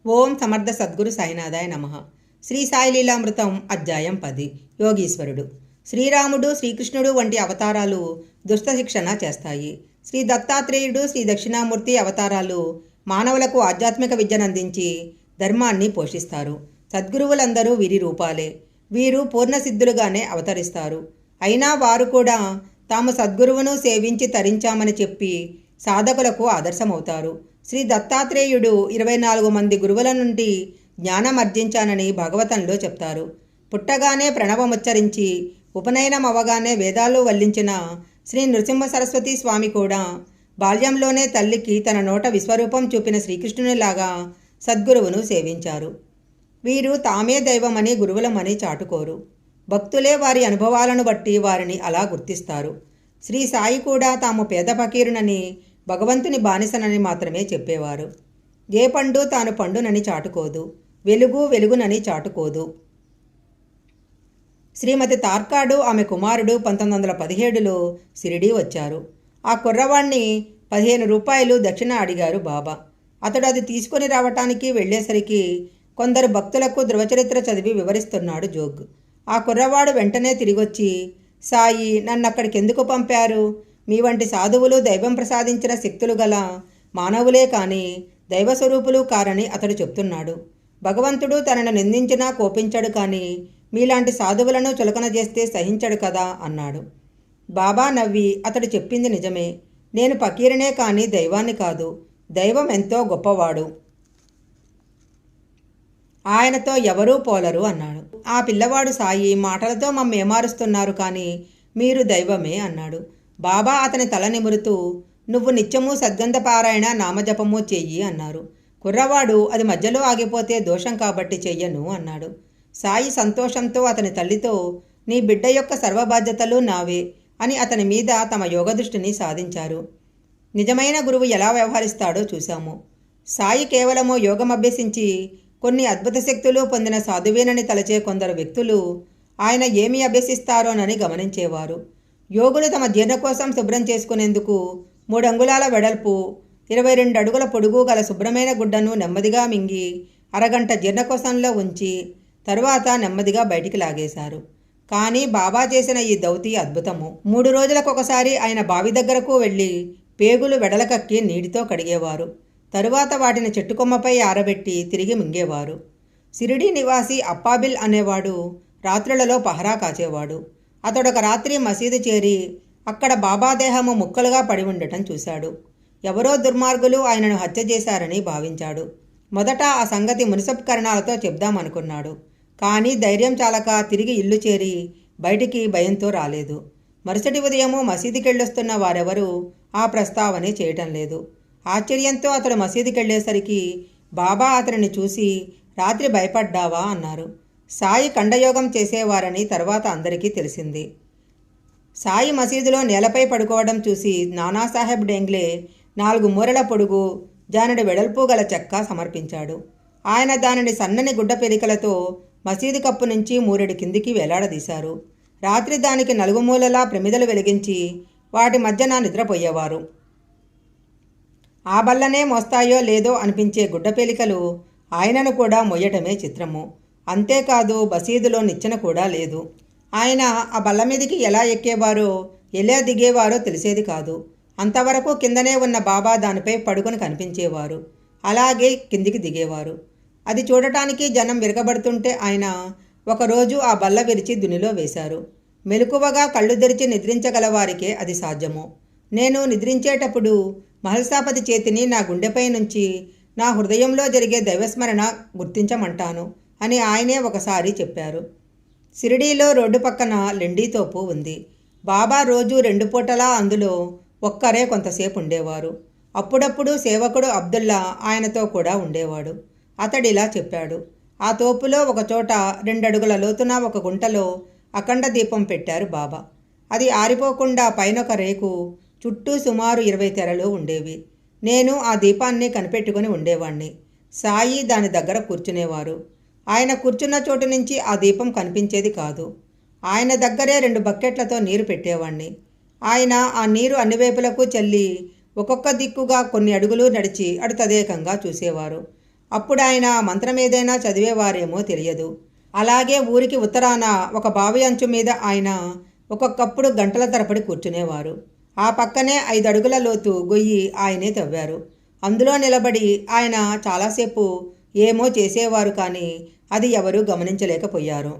ఓం సమర్థ సద్గురు సాయినాథాయ నమః. శ్రీ సాయి లీలామృతం అధ్యాయం 10. యోగీశ్వరుడు. శ్రీరాముడు, శ్రీకృష్ణుడు వంటి అవతారాలు దుష్ట శిక్షణ చేస్తాయి. శ్రీ దత్తాత్రేయుడు, శ్రీ దక్షిణామూర్తి అవతారాలు మానవులకు ఆధ్యాత్మిక విద్యనందించి ధర్మాన్ని పోషిస్తారు. సద్గురువులందరూ వీరి రూపాలే. వీరు పూర్ణసిద్ధులుగానే అవతరిస్తారు. అయినా వారు కూడా తాము సద్గురువును సేవించి తరించామని చెప్పి సాధకులకు ఆదర్శమవుతారు. శ్రీ దత్తాత్రేయుడు 24 మంది గురువుల నుండి జ్ఞానం అర్జించానని భాగవతంలో చెప్తారు. పుట్టగానే ప్రణవముచ్చరించి ఉపనయనం అవగానే వేదాలు వల్లించిన శ్రీ నృసింహ సరస్వతి స్వామి కూడా బాల్యంలోనే తల్లికి తన నోట విశ్వరూపం చూపిన శ్రీకృష్ణునిలాగా సద్గురువును సేవించారు. వీరు తామే దైవమని గురువులమని చాటుకోరు. భక్తులే వారి అనుభవాలను బట్టి వారిని అలా గుర్తిస్తారు. శ్రీ సాయి కూడా తాము పేద ఫకీరునని, భగవంతుని బానిసనని మాత్రమే చెప్పేవారు. ఏ పండు తాను పండునని చాటుకోదు, వెలుగు వెలుగునని చాటుకోదు. శ్రీమతి తార్కాడు ఆమె కుమారుడు 1917లో షిరిడీ వచ్చారు. ఆ కుర్రవాణ్ణి 15 రూపాయలు దక్షిణ అడిగారు బాబా. అతడు అది తీసుకొని రావటానికి వెళ్ళేసరికి కొందరు భక్తులకు ధృవచరిత్ర చదివి వివరిస్తున్నాడు జోగ్. ఆ కుర్రవాడు వెంటనే తిరిగొచ్చి, సాయి, నన్నక్కడికి ఎందుకు పంపారు? మీ వంటి సాధువులు దైవం ప్రసాదించిన శక్తులు గల మానవులే కానీ దైవస్వరూపులు కారని అతడు చెప్తున్నాడు. భగవంతుడు తనను నిందించినా కోపించడు కానీ మీలాంటి సాధువులను చులకన చేస్తే సహించడు కదా అన్నాడు. బాబా నవ్వి, అతడు చెప్పింది నిజమే. నేను ఫకీరునే కానీ దైవాన్ని కాదు. దైవం ఎంతో గొప్పవాడు. ఆయనతో ఎవరూ పోలరు అన్నాడు. ఆ పిల్లవాడు సాయి, మాటలతో మమ్మేమారుస్తున్నారు కానీ మీరు దైవమే అన్నాడు. బాబా అతని తల నిమురుతూ, నువ్వు నిత్యము సద్గంధ పారాయణ నామజపము చెయ్యి అన్నారు. కుర్రవాడు, అది మధ్యలో ఆగిపోతే దోషం కాబట్టి చెయ్యను అన్నాడు. సాయి సంతోషంతో అతని తల్లితో, నీ బిడ్డ యొక్క సర్వబాధ్యతలు నావే అని అతని మీద తమ యోగదృష్టిని సాధించారు. నిజమైన గురువు ఎలా వ్యవహరిస్తాడో చూశాము. సాయి కేవలము యోగం అభ్యసించి కొన్ని అద్భుత శక్తులు పొందిన సాధువేనని తలచే కొందరు వ్యక్తులు ఆయన ఏమి అభ్యసిస్తారోనని గమనించేవారు. యోగులు తమ జీర్ణకోశం శుభ్రం చేసుకునేందుకు 3 అంగుళాల వెడల్పు 22 అడుగుల పొడుగు గల శుభ్రమైన గుడ్డను నెమ్మదిగా మింగి అరగంట జీర్ణకోశంలో ఉంచి తరువాత నెమ్మదిగా బయటికి లాగేశారు. కానీ బాబా చేసిన ఈ దౌతి అద్భుతము. 3 రోజులకొకసారి ఆయన బావి దగ్గరకు వెళ్ళి పేగులు వెడలకక్కి నీటితో కడిగేవారు. తరువాత వాటిని చెట్టుకొమ్మపై ఆరబెట్టి తిరిగి మింగేవారు. షిరిడీ నివాసి అప్పాబిల్ అనేవాడు రాత్రులలో పహరా కాచేవాడు. అతడొక రాత్రి మసీదు చేరి అక్కడ బాబా దేహము ముక్కలుగా పడి ఉండటం చూశాడు. ఎవరో దుర్మార్గులు ఆయనను హత్య చేశారని భావించాడు. మొదట ఆ సంగతి మున్సబ్కరణాలతో చెప్దామనుకున్నాడు. కానీ ధైర్యం చాలక తిరిగి ఇల్లు చేరి బయటికి భయంతో రాలేదు. మరుసటి ఉదయము మసీదుకెళ్ళొస్తున్న వారెవరూ ఆ ప్రస్తావనే చేయటం లేదు. ఆశ్చర్యంతో అతడు మసీదుకెళ్లేసరికి బాబా అతనిని చూసి, రాత్రి భయపడ్డావా అన్నారు. సాయి కండయోగం చేసేవారని తర్వాత అందరికీ తెలిసింది. సాయి మసీదులో నేలపై పడుకోవడం చూసి నానాసాహెబ్ డెంగ్లే 4 మూరల పొడుగు జానడి వెడల్పు గల చెక్క సమర్పించాడు. ఆయన దానిని సన్నని గుడ్డ పెరికలతో మసీదు కప్పు నుంచి 3 కిందికి వేలాడదీశారు. రాత్రి దానికి 4 మూలలా ప్రమిదలు వెలిగించి వాటి మధ్యన నిద్రపోయేవారు. ఆ బల్లనే మోస్తాయో లేదో అనిపించే గుడ్డపేలికలు ఆయనను కూడా మొయ్యటమే చిత్రము. అంతేకాదు మసీదులో నిచ్చెన కూడా లేదు. ఆయన ఆ బల్ల మీదికి ఎలా ఎక్కేవారో ఎలా దిగేవారో తెలిసేది కాదు. అంతవరకు కిందనే ఉన్న బాబా దానిపై పడుకొని కనిపించేవారు. అలాగే కిందికి దిగేవారు. అది చూడటానికి జనం విరగబడుతుంటే ఆయన ఒకరోజు ఆ బల్ల విరిచి దునిలో వేశారు. మెలకువగా కళ్ళు తెరిచి నిద్రించగలవారికే అది సాధ్యము. నేను నిద్రించేటప్పుడు మహల్సాపతి చేతిని నా గుండెపై నుంచి నా హృదయంలో జరిగే దైవస్మరణ గుర్తించమంటాను అని ఆయనే ఒకసారి చెప్పారు. షిరిడీలో రోడ్డు పక్కన లెండీతోపు ఉంది. బాబా రోజు 2 పూటలా అందులో ఒక్కరే కొంతసేపు ఉండేవారు. అప్పుడప్పుడు సేవకుడు అబ్దుల్లా ఆయనతో కూడా ఉండేవాడు. అతడిలా చెప్పాడు. ఆ తోపులో ఒకచోట 2 అడుగుల లోతున ఒక గుంటలో అఖండ దీపం పెట్టారు బాబా. అది ఆరిపోకుండా పైనొక రేకు, చుట్టూ సుమారు 20 తెరలు ఉండేవి. నేను ఆ దీపాన్ని కనిపెట్టుకుని ఉండేవాణ్ణి. సాయి దాని దగ్గర కూర్చునేవారు. ఆయన కూర్చున్న చోటు నుంచి ఆ దీపం కనిపించేది కాదు. ఆయన దగ్గరే 2 బకెట్లతో నీరు పెట్టేవాణ్ణి. ఆయన ఆ నీరు అన్ని వైపులకు చల్లి ఒక్కొక్క దిక్కుగా కొన్ని అడుగులు నడిచి అడు తదేకంగా చూసేవారు. అప్పుడు ఆయన మంత్రం ఏదైనా చదివేవారేమో తెలియదు. అలాగే ఊరికి ఉత్తరాన ఒక బావి అంచు మీద ఆయన ఒక్కొక్కప్పుడు గంటల తరబడి కూర్చునేవారు. ఆ పక్కనే 5 అడుగుల లోతు గొయ్యి ఆయనే తవ్వారు. అందులో నిలబడి ఆయన చాలాసేపు ఏమో చేసేవారు, కానీ అది ఎవరూ గమనించలేకపోయారు.